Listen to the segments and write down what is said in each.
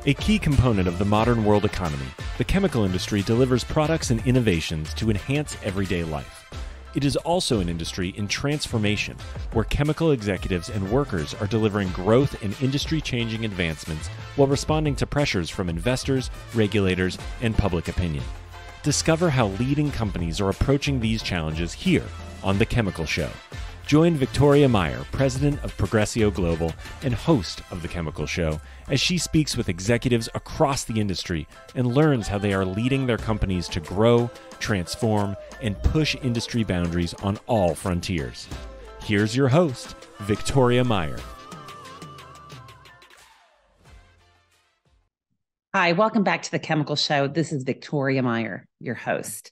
A key component of the modern world economy, the chemical industry delivers products and innovations to enhance everyday life. It is also an industry in transformation, where chemical executives and workers are delivering growth and industry-changing advancements while responding to pressures from investors, regulators, and public opinion. Discover how leading companies are approaching these challenges here on The Chemical Show. Join Victoria Meyer, president of Progressio Global and host of The Chemical Show, as she speaks with executives across the industry and learns how they are leading their companies to grow, transform, and push industry boundaries on all frontiers. Here's your host, Victoria Meyer. Hi, welcome back to The Chemical Show. This is Victoria Meyer, your host.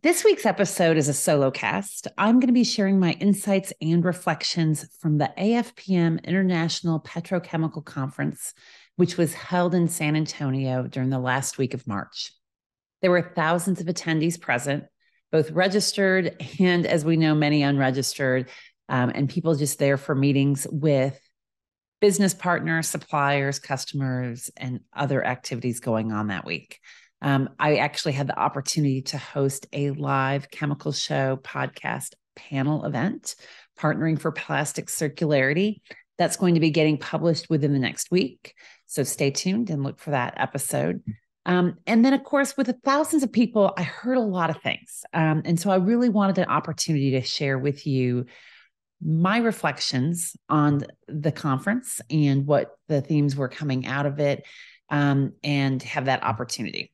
This week's episode is a solo cast. I'm going to be sharing my insights and reflections from the AFPM International Petrochemical Conference, which was held in San Antonio during the last week of March. There were thousands of attendees present, both registered and, as we know, many unregistered, and people just there for meetings with business partners, suppliers, customers, and other activities going on that week. I actually had the opportunity to host a live Chemical Show podcast panel event, Partnering for Plastic Circularity. That's going to be getting published within the next week. So stay tuned and look for that episode. And then, of course, with the thousands of people, I heard a lot of things. And so I really wanted an opportunity to share with you my reflections on the conference and what the themes were coming out of it, and have that opportunity.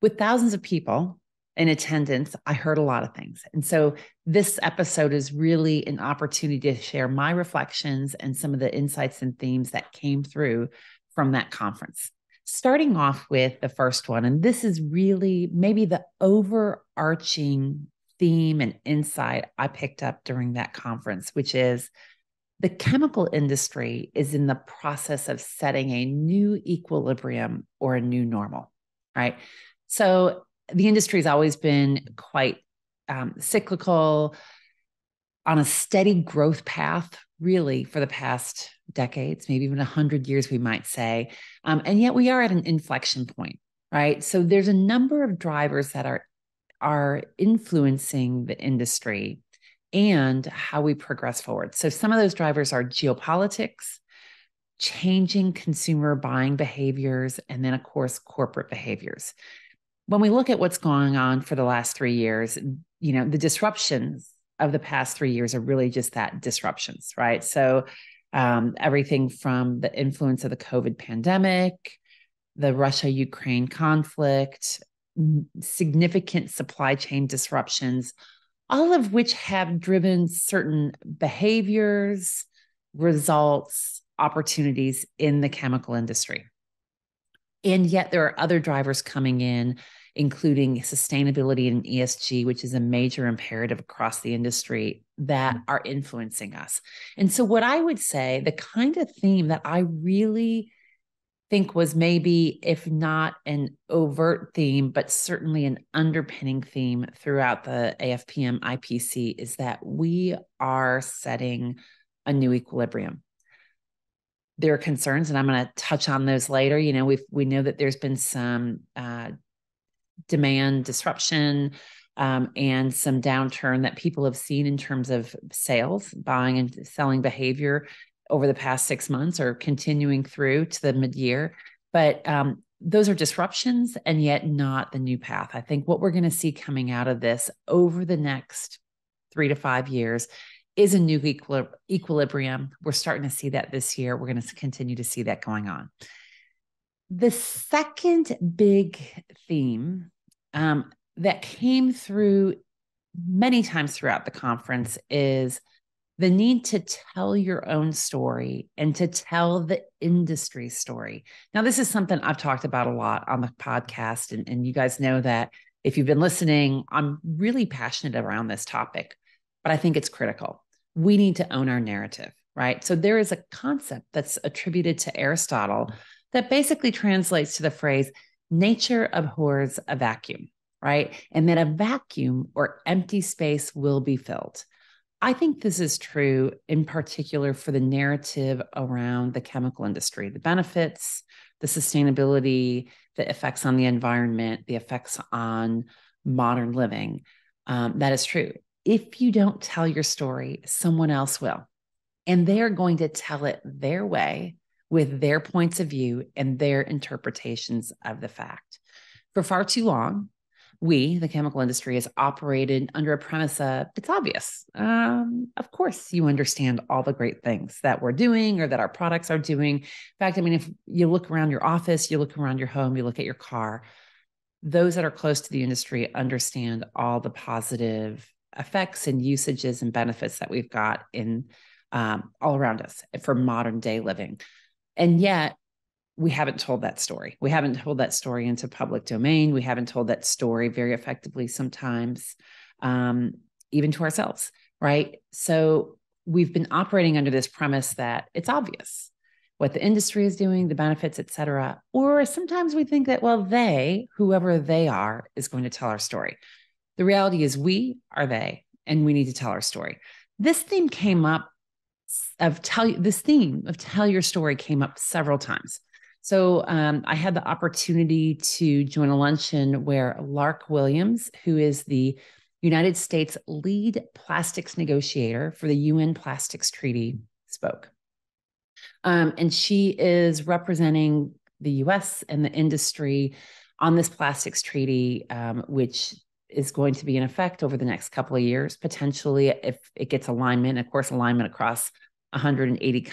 With thousands of people in attendance, I heard a lot of things. And so this episode is really an opportunity to share my reflections and some of the insights and themes that came through from that conference. Starting off with the first one, and this is really maybe the overarching theme and insight I picked up during that conference, which is the chemical industry is in the process of setting a new equilibrium or a new normal, right? So the industry has always been quite cyclical, on a steady growth path, really, for the past decades, maybe even 100 years, we might say. And yet we are at an inflection point, right? So there's a number of drivers that are influencing the industry and how we progress forward. So some of those drivers are geopolitics, changing consumer buying behaviors, and then, of course, corporate behaviors. When we look at what's going on for the last 3 years, the disruptions of the past 3 years are really just that, disruptions, right? So everything from the influence of the COVID pandemic, the Russia-Ukraine conflict, significant supply chain disruptions, all of which have driven certain behaviors, results, opportunities in the chemical industry. And yet there are other drivers coming in, including sustainability and ESG, which is a major imperative across the industry, that are influencing us. And so what I would say, the kind of theme that I really think was maybe, if not an overt theme, but certainly an underpinning theme throughout the AFPM IPC, is that we are setting a new equilibrium. There are concerns, and I'm going to touch on those later. We know that there's been some demand disruption and some downturn that people have seen in terms of sales, buying and selling behavior over the past 6 months, or continuing through to the mid-year. But those are disruptions, and yet not the new path. I think what we're going to see coming out of this over the next 3 to 5 years is a new equilibrium. We're starting to see that this year. We're going to continue to see that going on. The second big theme that came through many times throughout the conference is the need to tell your own story and to tell the industry story. Now, this is something I've talked about a lot on the podcast, and you guys know that if you've been listening, I'm really passionate around this topic, but I think it's critical. We need to own our narrative, right? So there is a concept that's attributed to Aristotle that basically translates to the phrase, nature abhors a vacuum, right? And that a vacuum or empty space will be filled. I think this is true in particular for the narrative around the chemical industry, the benefits, the sustainability, the effects on the environment, the effects on modern living. That is true. If you don't tell your story, someone else will. And they're going to tell it their way with their points of view and their interpretations of the fact. For far too long, we, the chemical industry, has operated under a premise of it's obvious. Of course, you understand all the great things that we're doing or that our products are doing. In fact, I mean, if you look around your office, you look around your home, you look at your car, those that are close to the industry understand all the positive effects and usages and benefits that we've got in all around us for modern day living. And yet, we haven't told that story. We haven't told that story into public domain. We haven't told that story very effectively sometimes, even to ourselves, right? So we've been operating under this premise that it's obvious what the industry is doing, the benefits, et cetera. Or sometimes we think that, well, they, whoever they are, is going to tell our story. The reality is we are they, and we need to tell our story. This theme came up tell your story came up several times. So I had the opportunity to join a luncheon where Lark Williams, who is the United States lead plastics negotiator for the UN Plastics Treaty, spoke. And she is representing the US and the industry on this plastics treaty, which is going to be in effect over the next couple of years, potentially, if it gets alignment. Of course, alignment across 180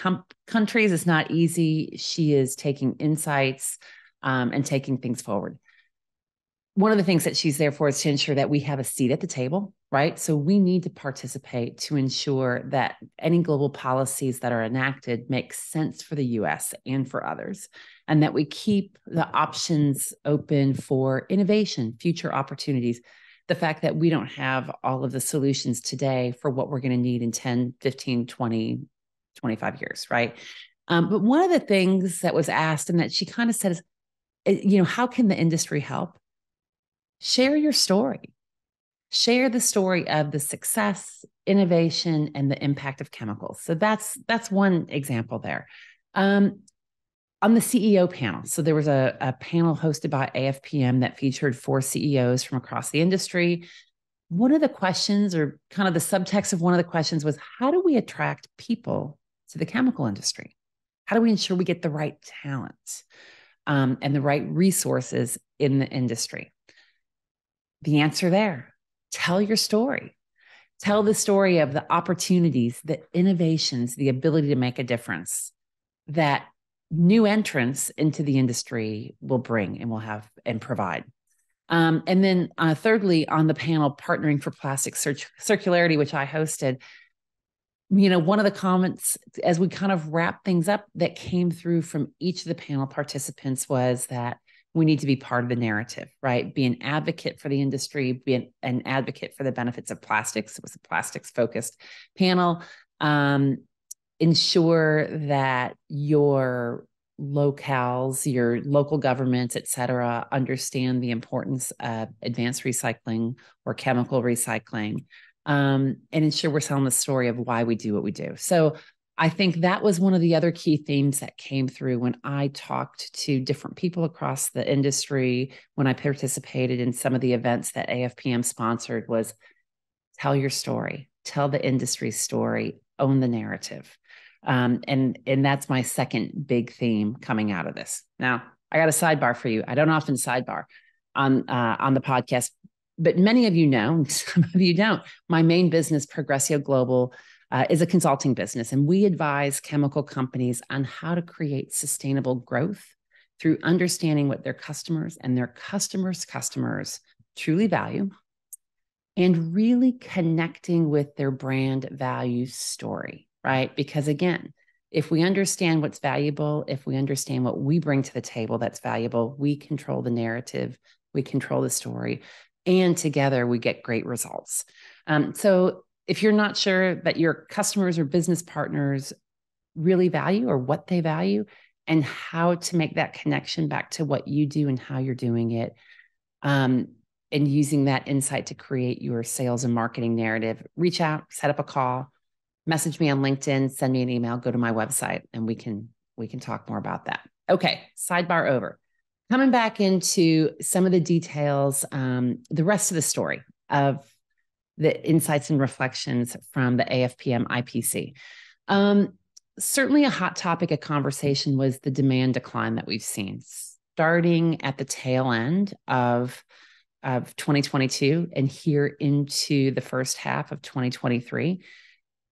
countries is not easy. She is taking insights and taking things forward. One of the things that she's there for is to ensure that we have a seat at the table, right? So we need to participate to ensure that any global policies that are enacted make sense for the US and for others, and that we keep the options open for innovation, future opportunities. The fact that we don't have all of the solutions today for what we're going to need in 10, 15, 20, 25 years, right? But one of the things that was asked and that she kind of said is, how can the industry help? Share your story. Share the story of the success, innovation, and the impact of chemicals. So that's one example there. On the CEO panel, so there was a panel hosted by AFPM that featured 4 CEOs from across the industry. One of the questions, or kind of the subtext of one of the questions, was how do we attract people to the chemical industry? How do we ensure we get the right talent and the right resources in the industry? The answer there, tell your story. Tell the story of the opportunities, the innovations, the ability to make a difference that new entrants into the industry will bring and will have and provide. And then thirdly, on the panel, Partnering for Plastic Circularity, which I hosted, one of the comments as we kind of wrap things up that came through from each of the panel participants was that we need to be part of the narrative, right? Be an advocate for the industry, be an advocate for the benefits of plastics. It was a plastics-focused panel. Ensure that your locales, your local governments, et cetera, understand the importance of advanced recycling or chemical recycling, and ensure we're telling the story of why we do what we do. So I think that was one of the other key themes that came through when I talked to different people across the industry, when I participated in some of the events that AFPM sponsored, was tell your story, tell the industry story, own the narrative. And that's my second big theme coming out of this. Now, I got a sidebar for you. I don't often sidebar on the podcast, but many of you know, some of you don't. My main business, Progressio Global, is a consulting business, and we advise chemical companies on how to create sustainable growth through understanding what their customers and their customers' customers truly value, and really connecting with their brand value story, right? Because again, if we understand what's valuable, if we understand what we bring to the table that's valuable, we control the narrative, we control the story, and together we get great results. So if you're not sure that your customers or business partners really value or what they value and how to make that connection back to what you do and how you're doing it, and using that insight to create your sales and marketing narrative, reach out, set up a call, message me on LinkedIn, send me an email, go to my website, and we can talk more about that. Okay, sidebar over. Coming back into some of the details, the rest of the story of the insights and reflections from the AFPM IPC. Certainly a hot topic of conversation was the demand decline that we've seen, starting at the tail end of 2022 and here into the first half of 2023.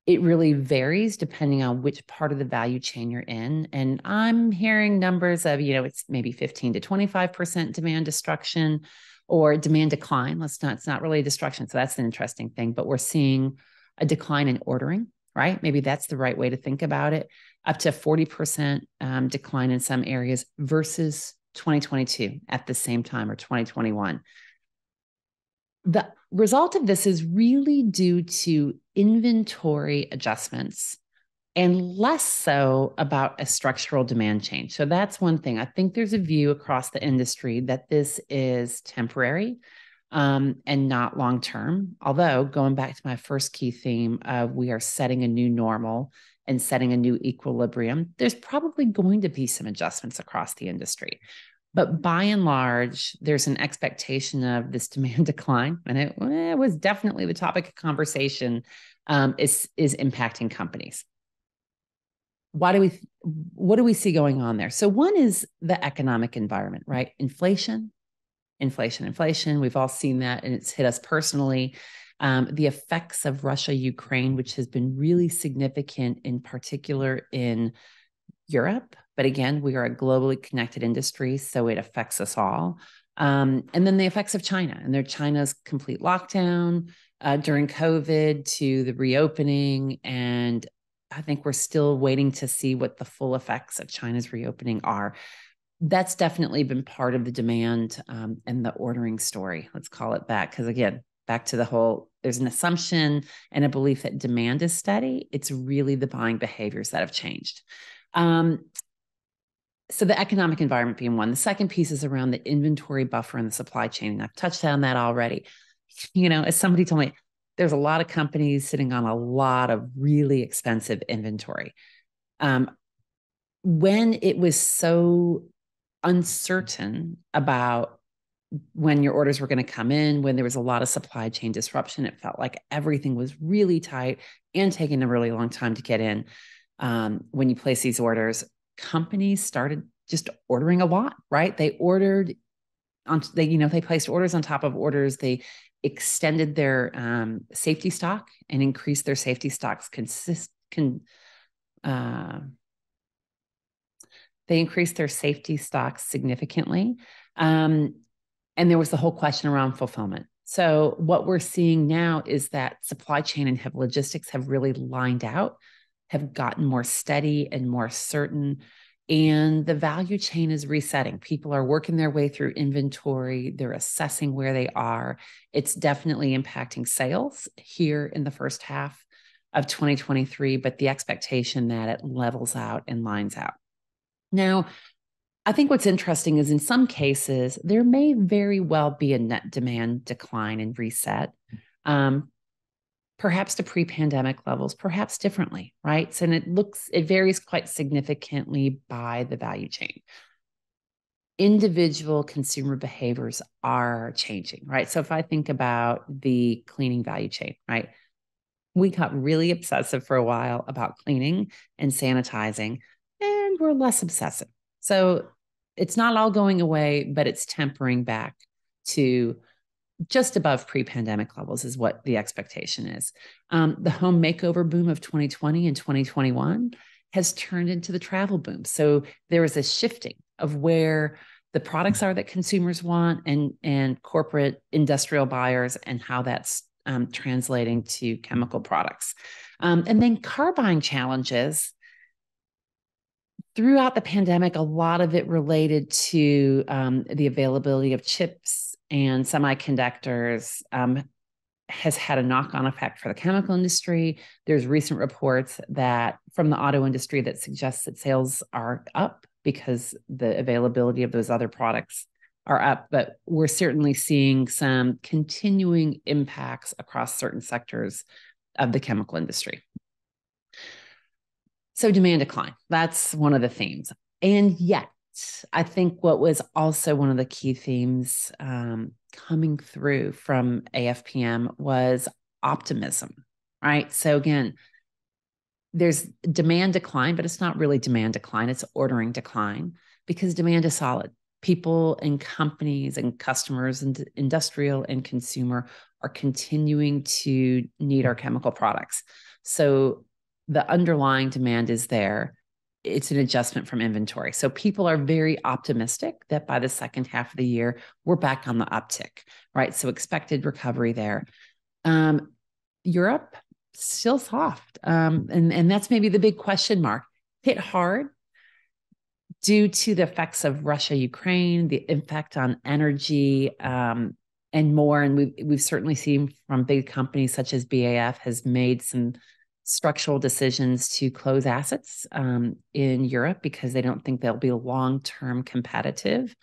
It really varies depending on which part of the value chain you're in. And I'm hearing numbers of, it's maybe 15 to 25% demand destruction or demand decline. It's not really destruction. So that's an interesting thing, but we're seeing a decline in ordering, right? Maybe that's the right way to think about it. Up to 40% decline in some areas versus 2022 at the same time, or 2021. The result of this is really due to inventory adjustments and less so about a structural demand change. So that's one thing. I think there's a view across the industry that this is temporary and not long-term. Although going back to my first key theme of we are setting a new normal and setting a new equilibrium, there's probably going to be some adjustments across the industry. But by and large, there's an expectation of this demand decline, and it was definitely the topic of conversation, is impacting companies. What do we see going on there? So one is the economic environment, right? Inflation. We've all seen that, and it's hit us personally. The effects of Russia, Ukraine, which has been really significant, in particular in Europe. But again, we are a globally connected industry, so it affects us all. And then the effects of China and China's complete lockdown during COVID to the reopening. And I think we're still waiting to see what the full effects of China's reopening are. That's definitely been part of the demand and the ordering story. Let's call it that. Because again, back to the whole, there's an assumption and a belief that demand is steady. It's really the buying behaviors that have changed. So the economic environment being one. The second piece is around the inventory buffer and the supply chain. And I've touched on that already. As somebody told me, there's a lot of companies sitting on a lot of really expensive inventory. When it was so uncertain about when your orders were going to come in, when there was a lot of supply chain disruption, it felt like everything was really tight and taking a really long time to get in. When you place these orders, companies started just ordering a lot, right? They placed orders on top of orders. They extended their safety stock and increased their safety stocks they increased their safety stocks significantly. And there was the whole question around fulfillment. So what we're seeing now is that supply chain and logistics have really lined out, have gotten more steady and more certain, and the value chain is resetting. People are working their way through inventory. They're assessing where they are. It's definitely impacting sales here in the first half of 2023, but the expectation that it levels out and lines out. Now, I think what's interesting is in some cases, there may very well be a net demand decline and reset. Perhaps to pre-pandemic levels, perhaps differently, right? So, and it varies quite significantly by the value chain. Individual consumer behaviors are changing, right? So if I think about the cleaning value chain, right? We got really obsessive for a while about cleaning and sanitizing, and we're less obsessive. So it's not all going away, but it's tempering back to just above pre-pandemic levels is what the expectation is. The home makeover boom of 2020 and 2021 has turned into the travel boom. So there is a shifting of where the products are that consumers want and corporate industrial buyers and how that's translating to chemical products. And then car buying challenges. Throughout the pandemic, a lot of it related to the availability of chips and semiconductors has had a knock-on effect for the chemical industry. There's recent reports that from the auto industry that suggests that sales are up because the availability of those other products are up, but we're certainly seeing some continuing impacts across certain sectors of the chemical industry. So demand decline, that's one of the themes. And yet, I think what was also one of the key themes coming through from AFPM was optimism, right? So again, there's demand decline, but it's not really demand decline, it's ordering decline because demand is solid. People and companies and customers and industrial and consumer are continuing to need our chemical products. So the underlying demand is there. It's an adjustment from inventory. So people are very optimistic that by the second half of the year, we're back on the uptick, right? So expected recovery there. Europe, still soft. And that's maybe the big question mark. Hit hard due to the effects of Russia, Ukraine, the impact on energy, and more. And we've certainly seen from big companies such as BAF has made some structural decisions to close assets in Europe because they don't think they'll be long-term competitive.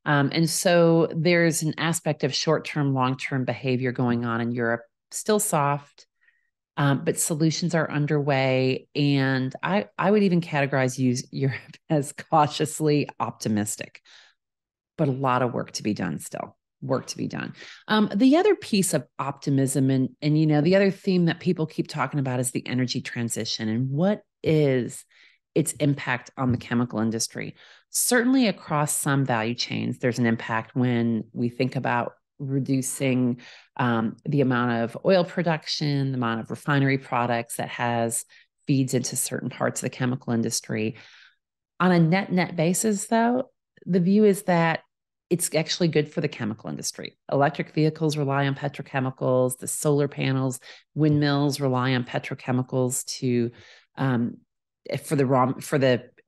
And so there's an aspect of short-term, long-term behavior going on in Europe, still soft, but solutions are underway. And I would even categorize Europe as cautiously optimistic, but a lot of work to be done still. Work to be done. The other piece of optimism and the other theme that people keep talking about is the energy transition and what is its impact on the chemical industry. Certainly across some value chains, there's an impact when we think about reducing the amount of oil production, the amount of refinery products that feeds into certain parts of the chemical industry. On a net basis, though, the view is that it's actually good for the chemical industry. Electric vehicles rely on petrochemicals, the solar panels, windmills rely on petrochemicals for the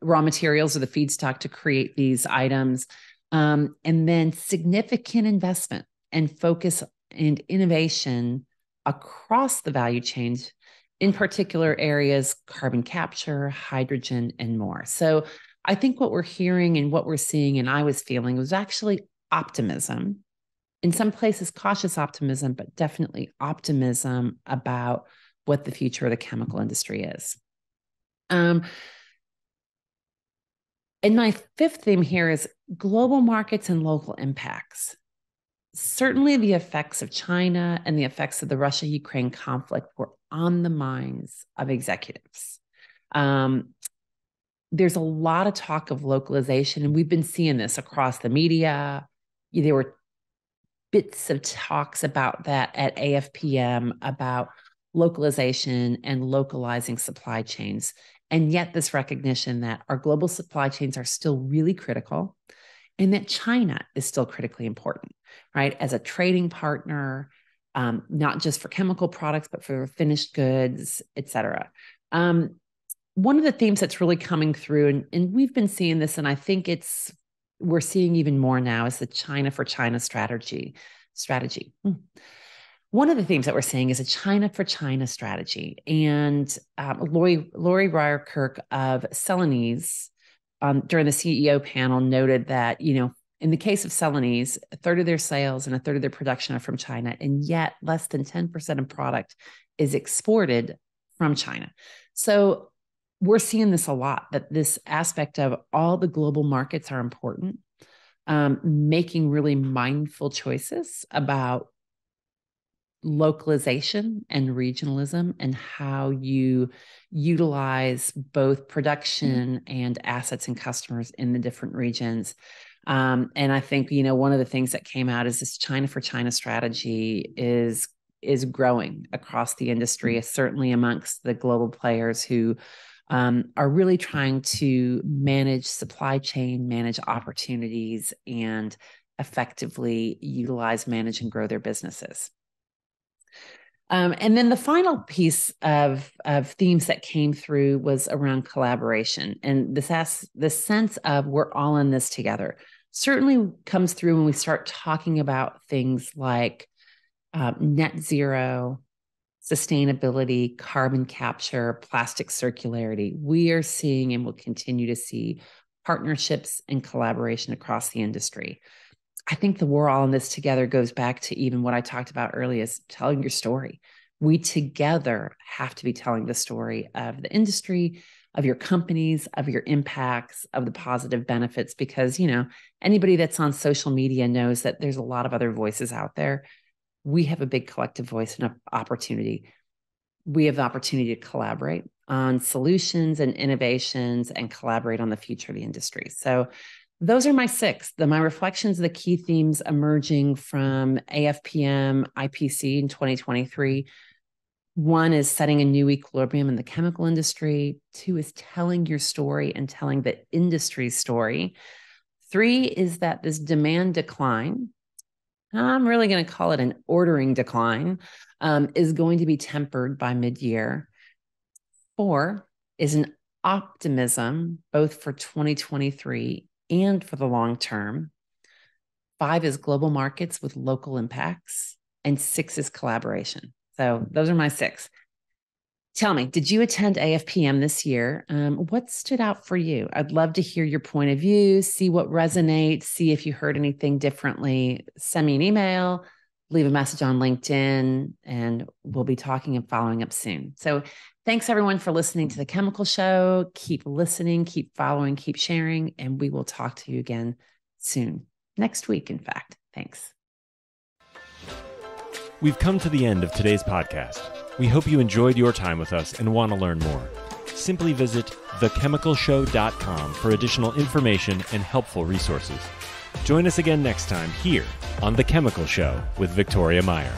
raw materials or the feedstock to create these items. And then significant investment and focus and innovation across the value chains, in particular areas, carbon capture, hydrogen, and more. So I think what we're hearing and what we're seeing, and I was feeling, was actually optimism. In some places, cautious optimism, but definitely optimism about what the future of the chemical industry is. And my fifth theme here is global markets and local impacts. Certainly the effects of China and the effects of the Russia-Ukraine conflict were on the minds of executives. There's a lot of talk of localization, and we've been seeing this across the media. There were bits of talks about that at AFPM about localization and localizing supply chains. And yet this recognition that our global supply chains are still really critical and that China is still critically important, right? As a trading partner, not just for chemical products, but for finished goods, et cetera. One of the themes that's really coming through, and we've been seeing this, and I think we're seeing even more now, is the China for China strategy. One of the themes that we're seeing is a China for China strategy. And Lori Ryerkirk of Celanese during the CEO panel noted that, in the case of Celanese, a third of their sales and a third of their production are from China, and yet less than 10% of product is exported from China. So we're seeing this a lot, that this aspect of all the global markets are important, making really mindful choices about localization and regionalism and how you utilize both production and assets and customers in the different regions. And I think, one of the things that came out is this China for China strategy is growing across the industry, certainly amongst the global players who are really trying to manage supply chain, manage opportunities, and effectively utilize, manage, and grow their businesses. And then the final piece of themes that came through was around collaboration. And the sense of we're all in this together certainly comes through when we start talking about things like net zero, sustainability, carbon capture, plastic circularity. We are seeing and will continue to see partnerships and collaboration across the industry. I think the we're all in this together goes back to even what I talked about earlier, is telling your story. We together have to be telling the story of the industry, of your companies, of your impacts, of the positive benefits, because, anybody that's on social media knows that there's a lot of other voices out there. We have a big collective voice and an opportunity. We have the opportunity to collaborate on solutions and innovations and collaborate on the future of the industry. So those are my 6, my reflections of the key themes emerging from AFPM IPC in 2023. 1 is setting a new equilibrium in the chemical industry. 2 is telling your story and telling the industry's story. 3 is that this demand decline, I'm really going to call it an ordering decline, is going to be tempered by mid-year. 4 is an optimism, both for 2023 and for the long term. 5 is global markets with local impacts. And 6 is collaboration. So those are my 6. Tell me, did you attend AFPM this year? What stood out for you? I'd love to hear your point of view, see what resonates, see if you heard anything differently. Send me an email, leave a message on LinkedIn, and we'll be talking and following up soon. So thanks everyone for listening to The Chemical Show. Keep listening, keep following, keep sharing, and we will talk to you again soon. Next week, in fact. Thanks. We've come to the end of today's podcast. We hope you enjoyed your time with us and want to learn more. Simply visit thechemicalshow.com for additional information and helpful resources. Join us again next time here on The Chemical Show with Victoria Meyer.